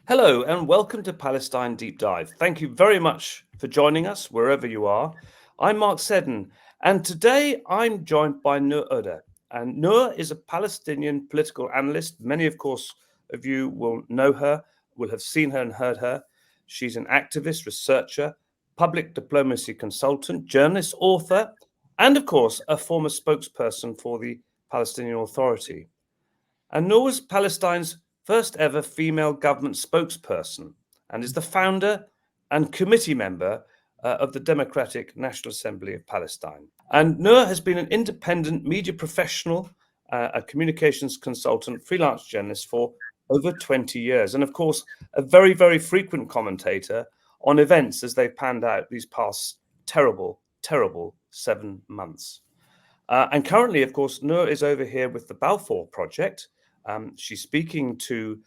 Hello and welcome to Palestine Deep Dive. Thank you very much for joining us wherever you are. I'm Mark Seddon, and today I'm joined by Nour Odeh. And Nour is a Palestinian political analyst. Many, of course, of you will know her, will have seen her and heard her. She's an activist, researcher, public diplomacy consultant, journalist, author, and, of course, a former spokesperson for the Palestinian Authority. And Nour was Palestine's first ever female government spokesperson and is the founder and committee member of the Democratic National Assembly of Palestine. And Nour has been an independent media professional, a communications consultant, freelance journalist for over 20 years. And of course, a very, very frequent commentator on events as they've panned out these past terrible, terrible 7 months. And currently, of course, Nour is over here with the Balfour Project. She's speaking to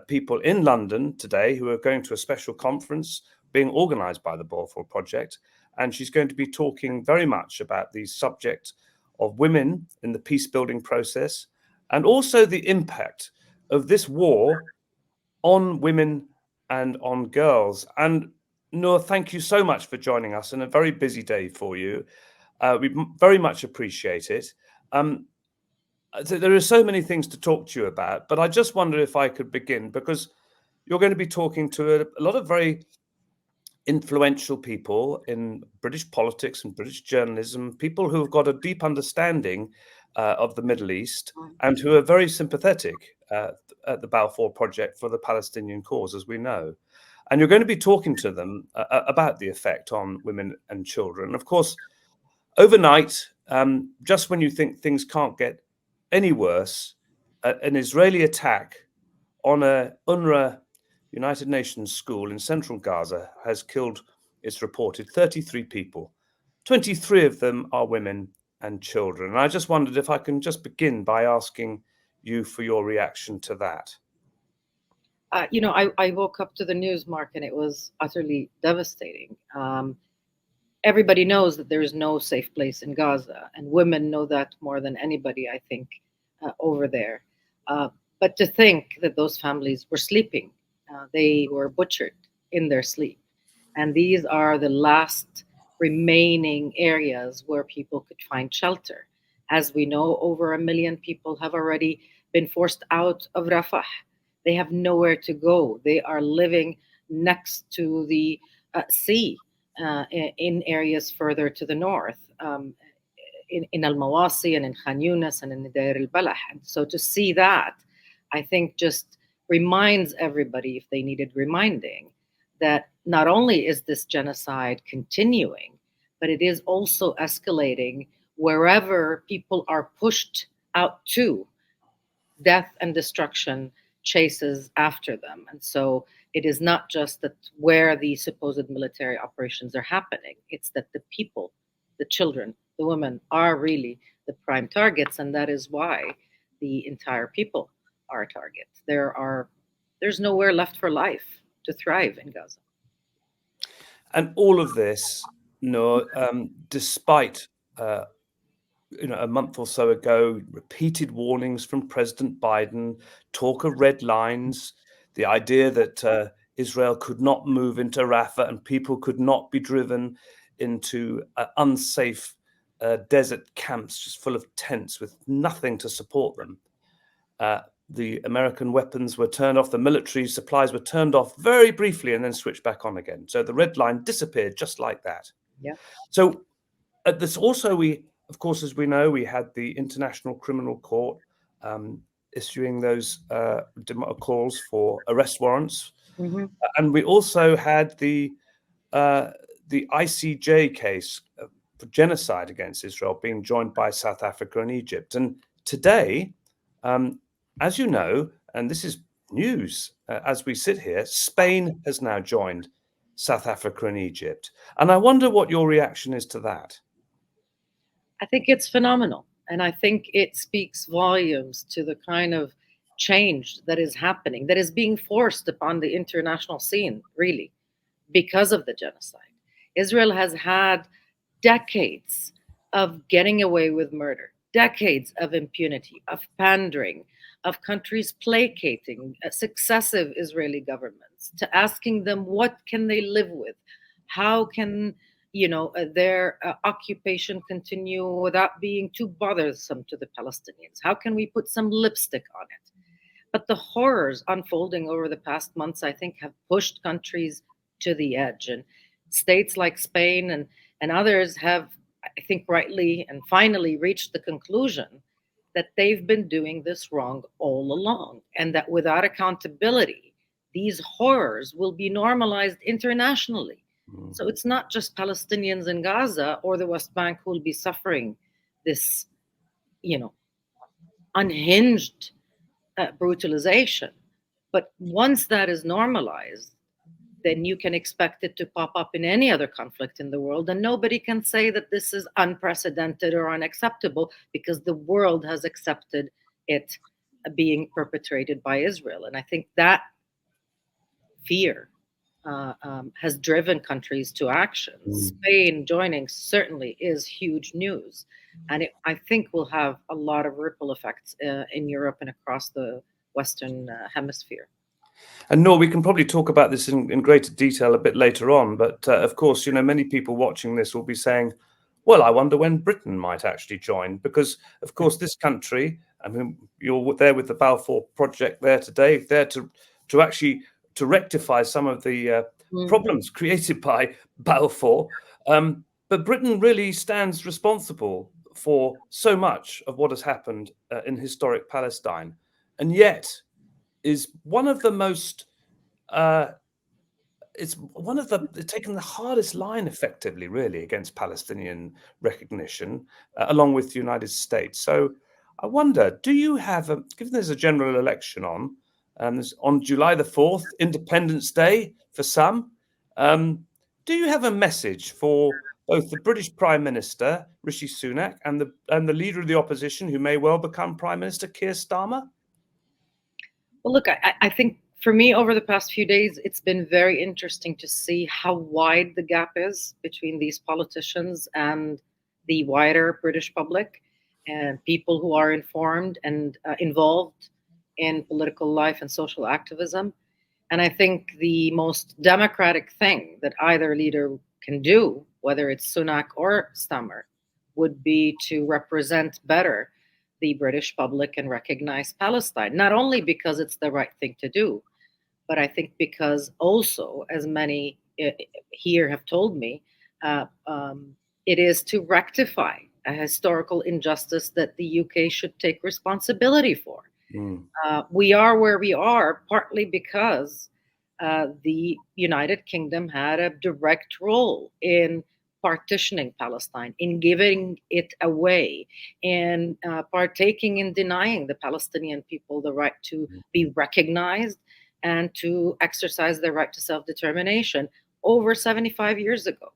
people in London today who are going to a special conference being organised by the Balfour Project. And she's going to be talking very much about the subject of women in the peace building process and also the impact of this war on women and on girls. And Nour, thank you so much for joining us in a very busy day for you. We very much appreciate it. So there are so many things to talk to you about, but I just wonder if I could begin because you're going to be talking to a lot of very influential people in British politics and British journalism, people who have got a deep understanding of the Middle East and who are very sympathetic at the Balfour Project for the Palestinian cause, as we know. And you're going to be talking to them about the effect on women and children. Of course, overnight, just when you think things can't get any worse, an Israeli attack on a UNRWA United Nations school in central Gaza has killed, it's reported, 33 people. 23 of them are women and children. And I just wondered if I can just begin by asking you for your reaction to that. I woke up to the news, Mark, and it was utterly devastating. Everybody knows that there is no safe place in Gaza, and women know that more than anybody, I think, over there. But to think that those families were sleeping, they were butchered in their sleep. And these are the last remaining areas where people could find shelter. As we know, over 1 million people have already been forced out of Rafah. They have nowhere to go. They are living next to the sea in areas further to the north, in Al Mawasi and in Khan Yunis and in Deir al Balah. And so to see that, I think just reminds everybody, if they needed reminding, that not only is this genocide continuing, but it is also escalating wherever people are pushed out to. Death and destruction chases after them. And so it is not just that where the supposed military operations are happening, it's that the people, the children, the women are really the prime targets. And that is why the entire people are a target. There's nowhere left for life to thrive in Gaza. And all of this, Nour, despite a month or so ago, repeated warnings from President Biden, talk of red lines, the idea that Israel could not move into Rafah and people could not be driven into unsafe desert camps just full of tents with nothing to support them. The American weapons were turned off, the military supplies were turned off very briefly and then switched back on again. So the red line disappeared just like that. Yeah. So at this also, of course, as we know, we had the International Criminal Court issuing those calls for arrest warrants. Mm-hmm. And we also had the ICJ case for genocide against Israel being joined by South Africa and Egypt. And today, as you know, and this is news as we sit here, Spain has now joined South Africa and Egypt. And I wonder what your reaction is to that. I think it's phenomenal. And I think it speaks volumes to the kind of change that is happening, that is being forced upon the international scene, really, because of the genocide. Israel has had decades of getting away with murder, decades of impunity, of pandering, of countries placating successive Israeli governments, to asking them what can they live with, how can their occupation continue without being too bothersome to the Palestinians, how can we put some lipstick on it. But the horrors unfolding over the past months, I think, have pushed countries to the edge. And states like Spain and others have, I think, rightly and finally reached the conclusion that they've been doing this wrong all along, and that without accountability, these horrors will be normalized internationally. So it's not just Palestinians in Gaza or the West Bank who will be suffering this, unhinged brutalization. But once that is normalized, then you can expect it to pop up in any other conflict in the world. And nobody can say that this is unprecedented or unacceptable, because the world has accepted it being perpetrated by Israel. And I think that fear has driven countries to action. Spain joining certainly is huge news. And I think will have a lot of ripple effects in Europe and across the Western Hemisphere. And Nour, we can probably talk about this in greater detail a bit later on. But of course, many people watching this will be saying, well, I wonder when Britain might actually join, because, of course, this country, I mean, you're there with the Balfour Project there today, there to actually to rectify some of the problems created by Balfour. But Britain really stands responsible for so much of what has happened in historic Palestine, and yet is one of the most it's taken the hardest line effectively, really, against Palestinian recognition, along with the United States. So I wonder, do you have, given there's a general election on July the 4th, Independence Day for some, do you have a message for both the British Prime Minister, Rishi Sunak, and the leader of the opposition, who may well become Prime Minister, Keir Starmer? Well, look, I think for me, over the past few days, it's been very interesting to see how wide the gap is between these politicians and the wider British public and people who are informed and involved in political life and social activism. And I think the most democratic thing that either leader can do, whether it's Sunak or Starmer, would be to represent better the British public and recognize Palestine, not only because it's the right thing to do, but I think because also, as many here have told me, it is to rectify a historical injustice that the UK should take responsibility for. We are where we are partly because the United Kingdom had a direct role in partitioning Palestine, in giving it away, in partaking in denying the Palestinian people the right to be recognized and to exercise their right to self-determination over 75 years ago,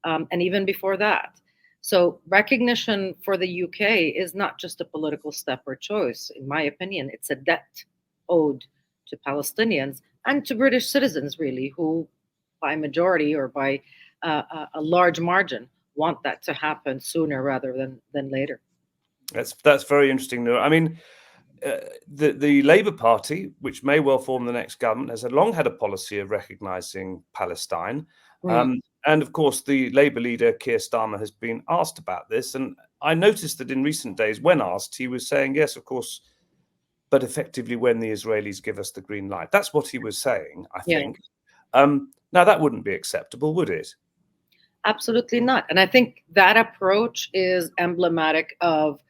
and even before that. So recognition for the UK is not just a political step or choice. In my opinion, it's a debt owed to Palestinians and to British citizens, really, who by majority or by a large margin want that to happen sooner rather than later. That's very interesting, Nour. I mean, the Labour Party, which may well form the next government, has long had a policy of recognising Palestine. And of course, the Labour leader, Keir Starmer, has been asked about this. And I noticed that in recent days, when asked, he was saying, yes, of course, but effectively when the Israelis give us the green light. That's what he was saying, I think. Now, that wouldn't be acceptable, would it? Absolutely not. And I think that approach is emblematic of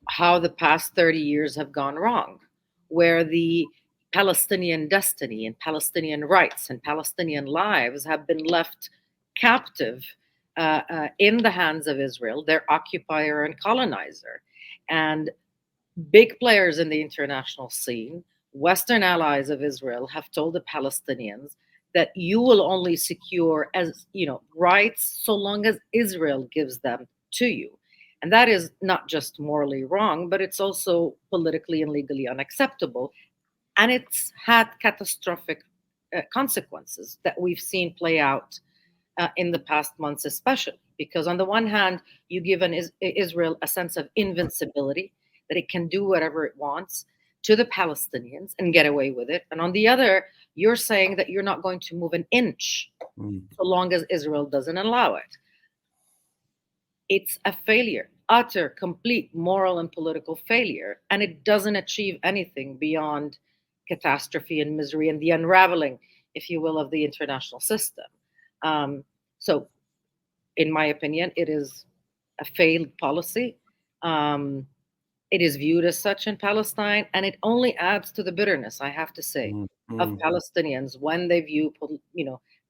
how the past 30 years have gone wrong, where the Palestinian destiny and Palestinian rights and Palestinian lives have been left captive in the hands of Israel, their occupier and colonizer. And big players in the international scene, Western allies of Israel, have told the Palestinians that you will only secure rights so long as Israel gives them to you. And that is not just morally wrong, but it's also politically and legally unacceptable. And it's had catastrophic consequences that we've seen play out in the past months, especially because on the one hand, you give Israel a sense of invincibility, that it can do whatever it wants, to the Palestinians and get away with it. And on the other, you're saying that you're not going to move an inch so long as Israel doesn't allow it. It's a failure, utter, complete moral and political failure. And it doesn't achieve anything beyond catastrophe and misery and the unraveling, if you will, of the international system. So, in my opinion, it is a failed policy. It is viewed as such in Palestine, and it only adds to the bitterness, I have to say, of Palestinians when they view,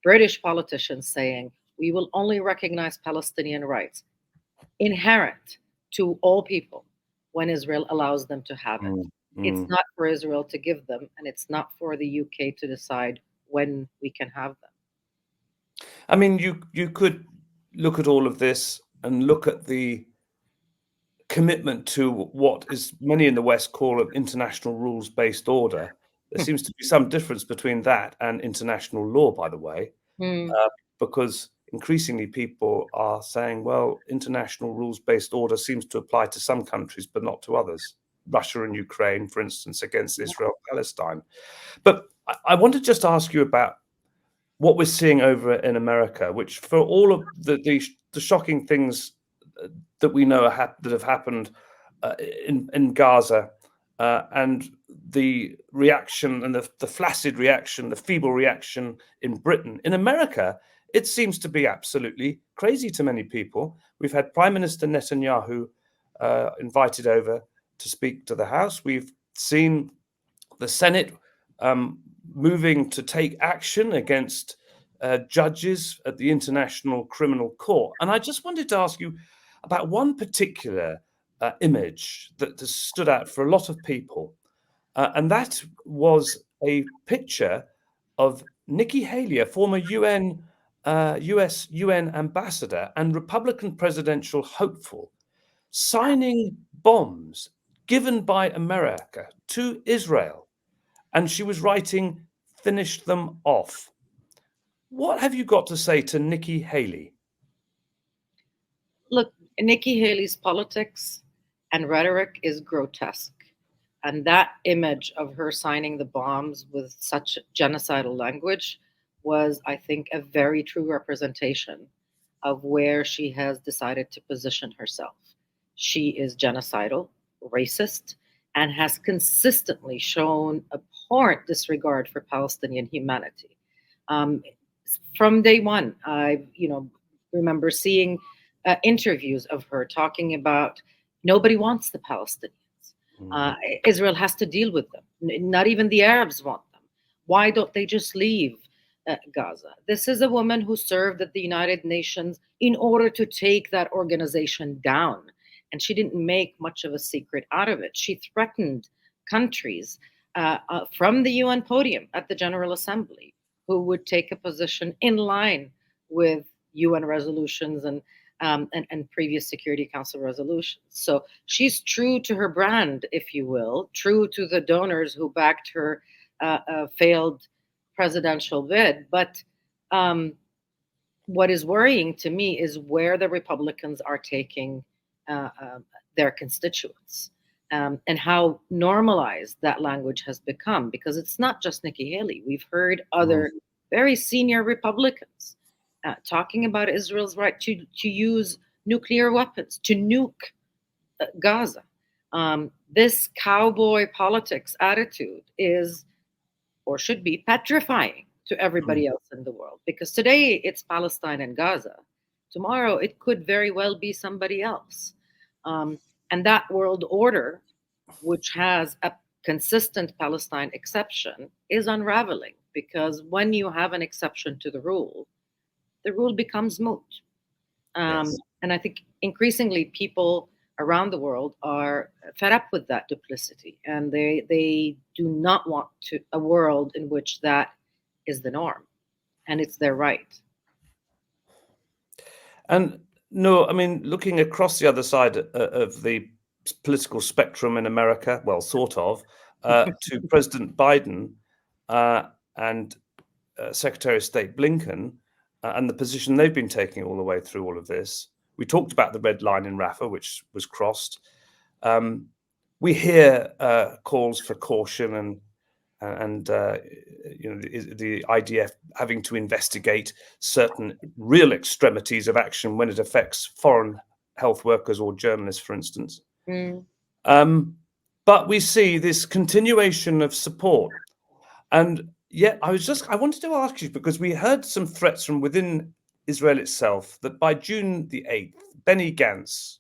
British politicians saying, we will only recognize Palestinian rights inherent to all people when Israel allows them to have it. It's not for Israel to give them, and it's not for the UK to decide when we can have them. I mean, you could look at all of this and look at the commitment to what is many in the West call an international rules-based order. There seems to be some difference between that and international law, by the way, because increasingly people are saying, well, international rules-based order seems to apply to some countries, but not to others. Russia and Ukraine, for instance, against Israel, Palestine. But I want to just ask you about what we're seeing over in America, which for all of the shocking things that we know that have happened in Gaza and the reaction and the flaccid reaction, the feeble reaction in Britain. In America, it seems to be absolutely crazy to many people. We've had Prime Minister Netanyahu invited over to speak to the House. We've seen the Senate moving to take action against judges at the International Criminal Court. And I just wanted to ask you about one particular image that has stood out for a lot of people. And that was a picture of Nikki Haley, a former US UN ambassador and Republican presidential hopeful, signing bombs given by America to Israel. And she was writing, "Finish them off." What have you got to say to Nikki Haley? Look, Nikki Haley's politics and rhetoric is grotesque. And that image of her signing the bombs with such genocidal language was, I think, a very true representation of where she has decided to position herself. She is genocidal, racist, and has consistently shown abhorrent disregard for Palestinian humanity. From day one, I remember seeing interviews of her talking about nobody wants the Palestinians. Israel has to deal with them. Not even the Arabs want them. Why don't they just leave Gaza? This is a woman who served at the United Nations in order to take that organization down. And she didn't make much of a secret out of it. She threatened countries from the UN podium at the General Assembly who would take a position in line with UN resolutions and previous Security Council resolutions. So she's true to her brand, if you will, true to the donors who backed her failed presidential bid. But what is worrying to me is where the Republicans are taking their constituents and how normalized that language has become, because it's not just Nikki Haley. We've heard other very senior Republicans talking about Israel's right to use nuclear weapons, to nuke Gaza. This cowboy politics attitude is, or should be, petrifying to everybody else in the world. Because today it's Palestine and Gaza. Tomorrow it could very well be somebody else. And that world order, which has a consistent Palestine exception, is unraveling. Because when you have an exception to the rule becomes moot. Yes. And I think increasingly people around the world are fed up with that duplicity, and they do not want a world in which that is the norm, and it's their right. And no, I mean, looking across the other side of the political spectrum in America, well, sort of, to President Biden and Secretary of State Blinken and the position they've been taking all the way through all of this. We talked about the red line in Rafah, which was crossed. we hear calls for caution and the IDF having to investigate certain real extremities of action when it affects foreign health workers or journalists, for instance. Mm. But we see this continuation of support. And yet I wanted to ask you, because we heard some threats from within Israel itself that by June the 8th, Benny Gantz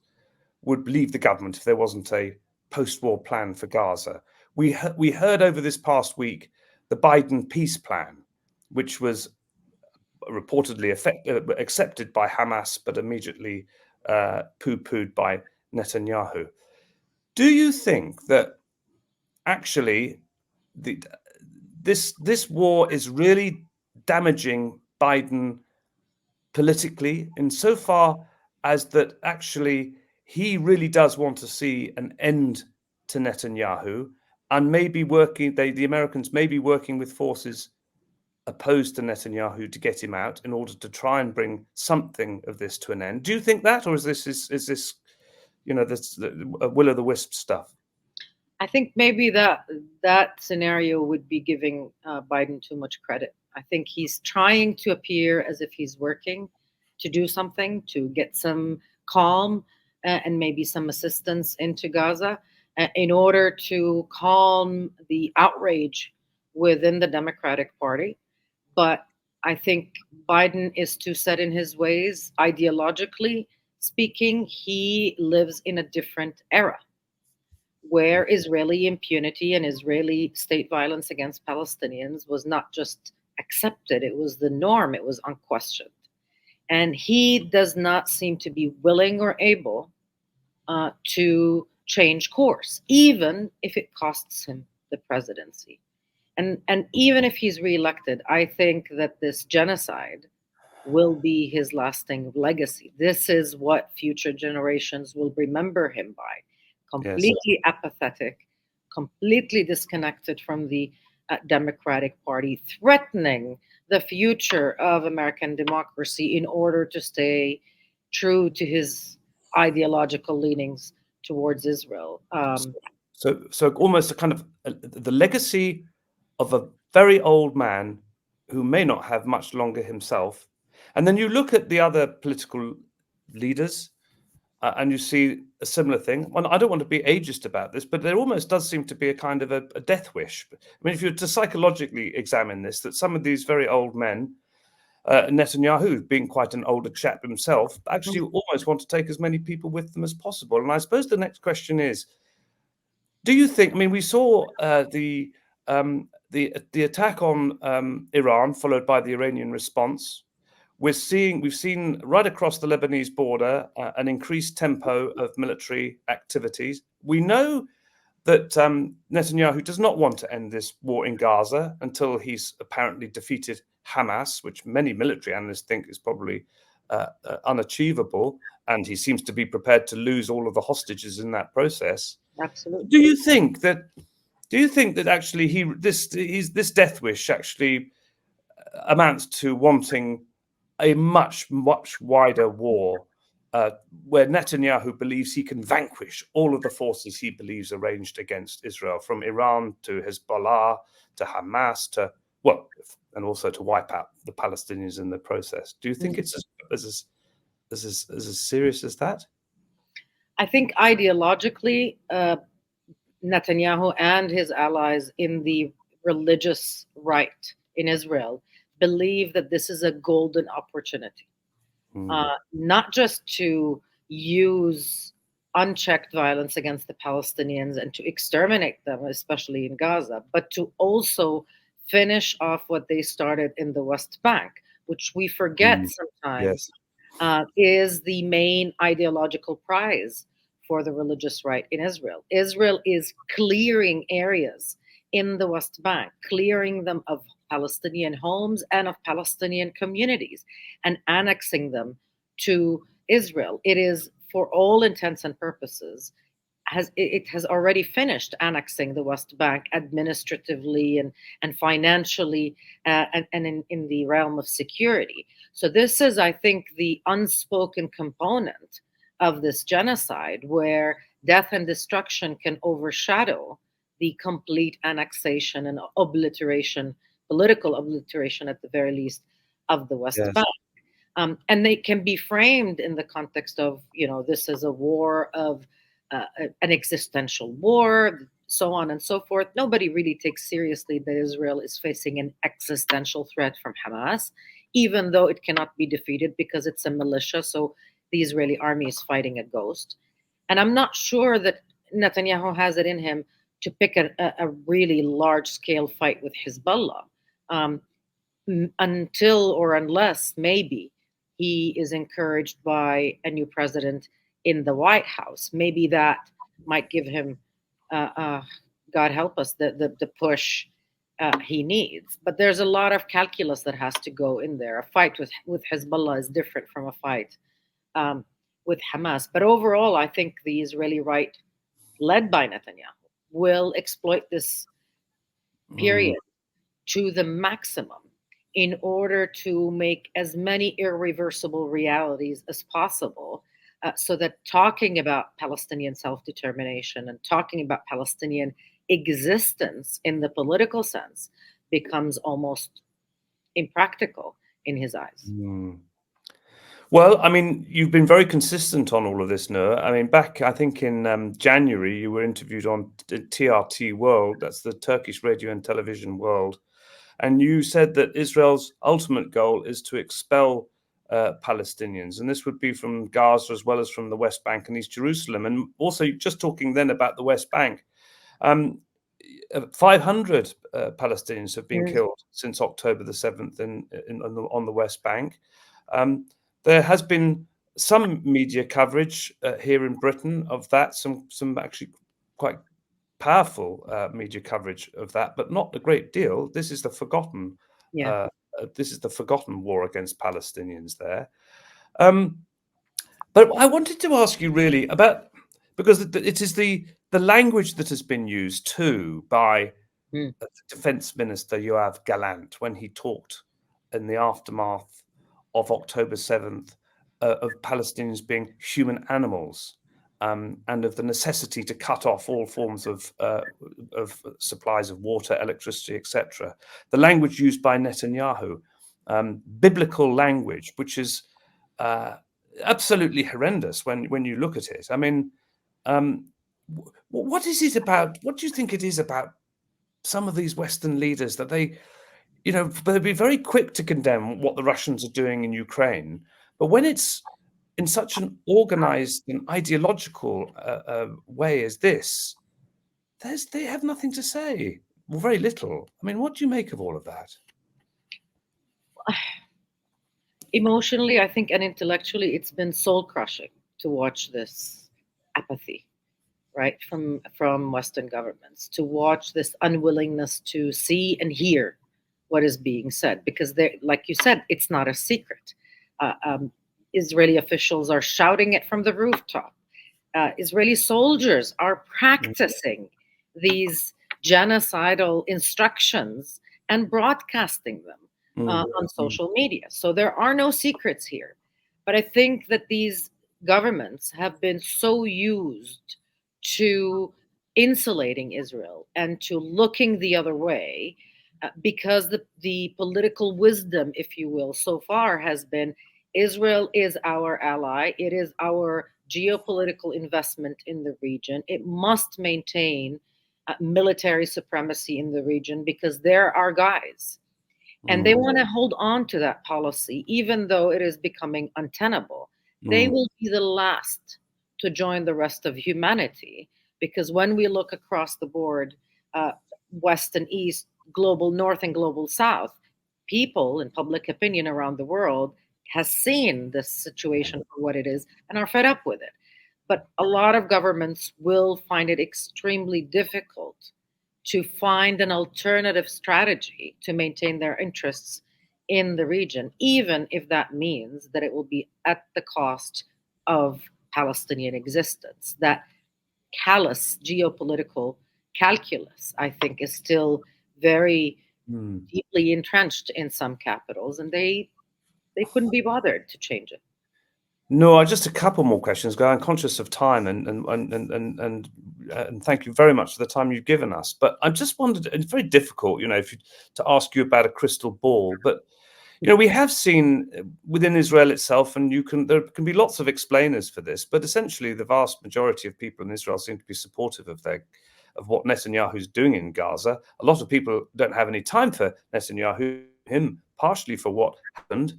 would leave the government if there wasn't a post-war plan for Gaza. We heard over this past week the Biden peace plan, which was reportedly accepted by Hamas, but immediately poo-pooed by Netanyahu. Do you think that actually this war is really damaging Biden politically, insofar as that actually he really does want to see an end to Netanyahu, and maybe the Americans may be working with forces opposed to Netanyahu to get him out in order to try and bring something of this to an end? Do you think that, or is this this this will o' the wisp stuff? I think maybe that scenario would be giving Biden too much credit. I think he's trying to appear as if he's working to do something, to get some calm and maybe some assistance into Gaza in order to calm the outrage within the Democratic Party. But I think Biden is too set in his ways. Ideologically speaking, he lives in a different era where Israeli impunity and Israeli state violence against Palestinians was not just accepted, it was the norm, it was unquestioned. And he does not seem to be willing or able to change course, even if it costs him the presidency. And even if he's reelected, I think that this genocide will be his lasting legacy. This is what future generations will remember him by. Yes. Completely apathetic, completely disconnected from the Democratic Party, threatening the future of American democracy in order to stay true to his ideological leanings towards Israel. So almost a kind of the legacy of a very old man who may not have much longer himself. And then you look at the other political leaders and you see a similar thing. Well, I don't want to be ageist about this, but there almost does seem to be a kind of a death wish. I mean, if you were to psychologically examine this, that some of these very old men, Netanyahu, being quite an older chap himself, actually almost want to take as many people with them as possible. And I suppose the next question is, do you think? I mean, we saw the attack on Iran, followed by the Iranian response. We've seen right across the Lebanese border an increased tempo of military activities. We know that Netanyahu does not want to end this war in Gaza until he's apparently defeated Hamas, which many military analysts think is probably unachievable, and he seems to be prepared to lose all of the hostages in that process. Absolutely. Do you think that actually this death wish actually amounts to wanting a much wider war, where Netanyahu believes he can vanquish all of the forces he believes are ranged against Israel, from Iran to Hezbollah to Hamas and also to wipe out the Palestinians in the process? Do you think it's as serious as that? I think ideologically, Netanyahu and his allies in the religious right in Israel believe that this is a golden opportunity, not just to use unchecked violence against the Palestinians and to exterminate them, especially in Gaza, but to also finish off what they started in the West Bank, which we forget sometimes is the main ideological prize for the religious right in Israel. Israel is clearing areas in the West Bank, clearing them of Palestinian homes and of Palestinian communities and annexing them to Israel. It is, for all intents and purposes, it has already finished annexing the West Bank administratively and financially and in the realm of security. So this is, I think, the unspoken component of this genocide, where death and destruction can overshadow the complete annexation and obliteration, political obliteration at the very least, of the West Yes. Bank. And they can be framed in the context of, this is a war of an existential war, so on and so forth. Nobody really takes seriously that Israel is facing an existential threat from Hamas, even though it cannot be defeated because it's a militia. So the Israeli army is fighting a ghost. And I'm not sure that Netanyahu has it in him to pick a really large scale fight with Hezbollah. Until or unless maybe he is encouraged by a new president in the White House. Maybe that might give him, God help us, the push he needs. But there's a lot of calculus that has to go in there. A fight with Hezbollah is different from a fight with Hamas. But overall, I think the Israeli right, led by Netanyahu, will exploit this period to the maximum in order to make as many irreversible realities as possible, so that talking about Palestinian self-determination and talking about Palestinian existence in the political sense becomes almost impractical in his eyes. Well, I mean, you've been very consistent on all of this, Nour. I mean, back, I think in January, you were interviewed on TRT World, that's the Turkish radio and television world, and you said that Israel's ultimate goal is to expel Palestinians, and this would be from Gaza as well as from the West Bank and East Jerusalem. And also, just talking then about the West Bank, 500 Palestinians have been killed since October the 7th on the West Bank. There has been some media coverage here in Britain of that, some actually quite powerful media coverage of that, but not a great deal. This is the forgotten. Yeah. This is the forgotten war against Palestinians there. But I wanted to ask you really about, because it is the language that has been used too by the Defense Minister Yoav Gallant when he talked in the aftermath of October 7th of Palestinians being human animals, and of the necessity to cut off all forms of supplies of water, electricity, etc. The language used by Netanyahu, biblical language, which is absolutely horrendous when you look at it. I mean, what is it about? What do you think it is about some of these Western leaders that they'll be very quick to condemn what the Russians are doing in Ukraine, but when it's in such an organized and ideological way as this, they have nothing to say, well, very little. I mean, what do you make of all of that? Emotionally, I think, and intellectually, it's been soul crushing to watch this apathy, right, from Western governments, to watch this unwillingness to see and hear what is being said, because they, like you said, it's not a secret. Israeli officials are shouting it from the rooftop. Israeli soldiers are practicing these genocidal instructions and broadcasting them on social media. So there are no secrets here. But I think that these governments have been so used to insulating Israel and to looking the other way, because the political wisdom, if you will, so far has been Israel is our ally. It is our geopolitical investment in the region. It must maintain military supremacy in the region because they're our guys. And they want to hold on to that policy, even though it is becoming untenable. They will be the last to join the rest of humanity, because when we look across the board, West and East, global North and global South, people and public opinion around the world has seen this situation for what it is and are fed up with it. But a lot of governments will find it extremely difficult to find an alternative strategy to maintain their interests in the region, even if that means that it will be at the cost of Palestinian existence. That callous geopolitical calculus, I think, is still very deeply entrenched in some capitals, and they couldn't be bothered to change it. No, just a couple more questions. I'm conscious of time, and thank you very much for the time you've given us. But I just wondered, it's very difficult, to ask you about a crystal ball. But we have seen within Israel itself, and there can be lots of explainers for this, but essentially the vast majority of people in Israel seem to be supportive of what Netanyahu is doing in Gaza. A lot of people don't have any time for Netanyahu, him partially for what happened.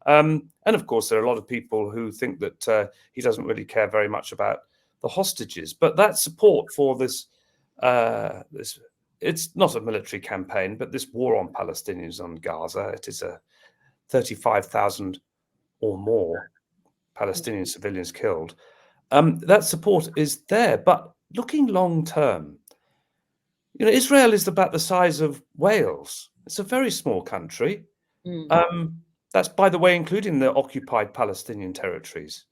And of course, there are a lot of people who think that he doesn't really care very much about the hostages. But that support for this, it's not a military campaign, but this war on Palestinians on Gaza, it is a 35,000 or more Palestinian civilians killed. That support is there. But looking long term, Israel is about the size of Wales. It's a very small country. That's, by the way, including the occupied Palestinian territories.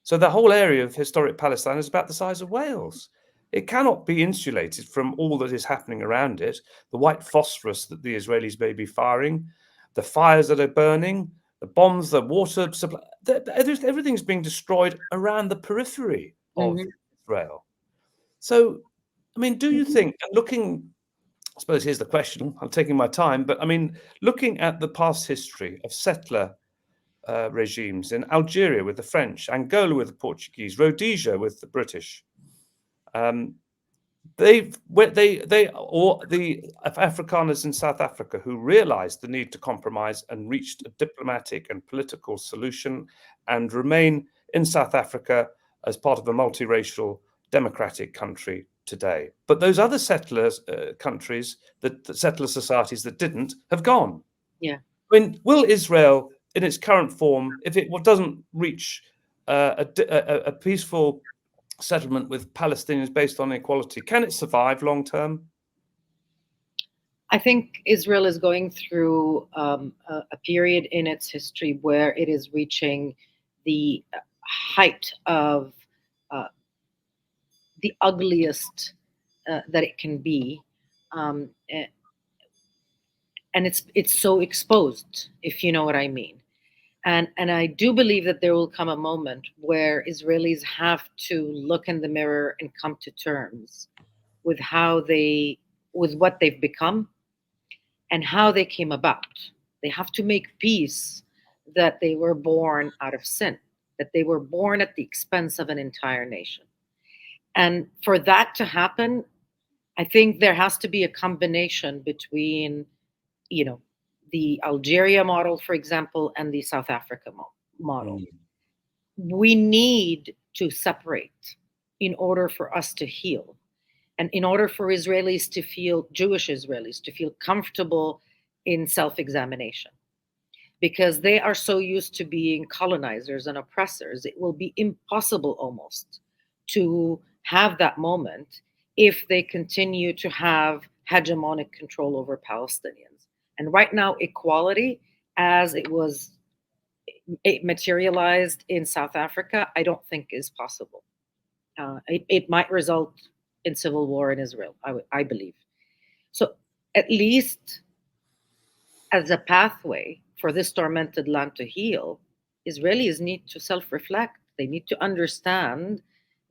So the whole area of historic Palestine is about the size of Wales. It cannot be insulated from all that is happening around it, the white phosphorus that the Israelis may be firing, the fires that are burning, the bombs, the water supply, everything's being destroyed around the periphery of Israel. So, I mean, do you think, looking, I suppose here's the question, I'm taking my time, but I mean, looking at the past history of settler regimes in Algeria with the French, Angola with the Portuguese, Rhodesia with the British, or the Afrikaners in South Africa who realized the need to compromise and reached a diplomatic and political solution and remain in South Africa as part of a multiracial democratic country today. But those other settlers countries, the settler societies that didn't, have gone. Yeah. I mean, will Israel, in its current form, if it doesn't reach a peaceful settlement with Palestinians based on equality, can it survive long term? I think Israel is going through a period in its history where it is reaching the height of the ugliest that it can be, and it's so exposed, if you know what I mean. And I do believe that there will come a moment where Israelis have to look in the mirror and come to terms with with what they've become and how they came about. They have to make peace that they were born out of sin, that they were born at the expense of an entire nation. And for that to happen, I think there has to be a combination between, the Algeria model, for example, and the South Africa model. We need to separate in order for us to heal. And in order for Jewish Israelis to feel comfortable in self-examination. Because they are so used to being colonizers and oppressors, it will be impossible almost to have that moment if they continue to have hegemonic control over Palestinians. And right now, equality, as it materialized in South Africa, I don't think is possible. It might result in civil war in Israel, I believe. So at least as a pathway for this tormented land to heal, Israelis need to self-reflect. They need to understand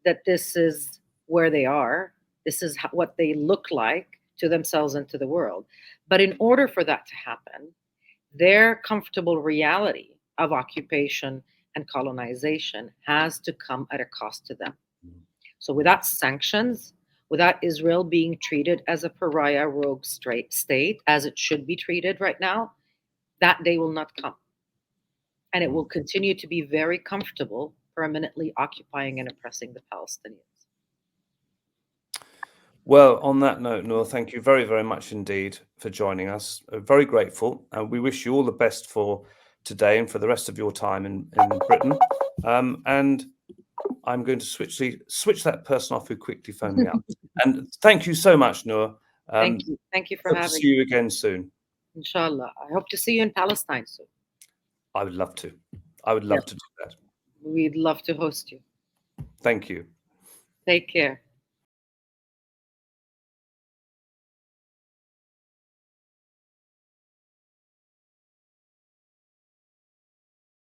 that this is where they are. This is what they look like to themselves and to the world. But in order for that to happen, their comfortable reality of occupation and colonization has to come at a cost to them. So without sanctions, without Israel being treated as a pariah rogue state, as it should be treated right now, that day will not come. And it will continue to be very comfortable permanently occupying and oppressing the Palestinians. Well, on that note, Nour, thank you very, very much indeed for joining us. Very grateful. And we wish you all the best for today and for the rest of your time in Britain. And I'm going to switch that person off who quickly phoned me up. And thank you so much, Nour. Thank you. Thank you for having me. See you again soon. Inshallah. I hope to see you in Palestine soon. I would love to. I would love to do that. We'd love to host you. Thank you. Take care.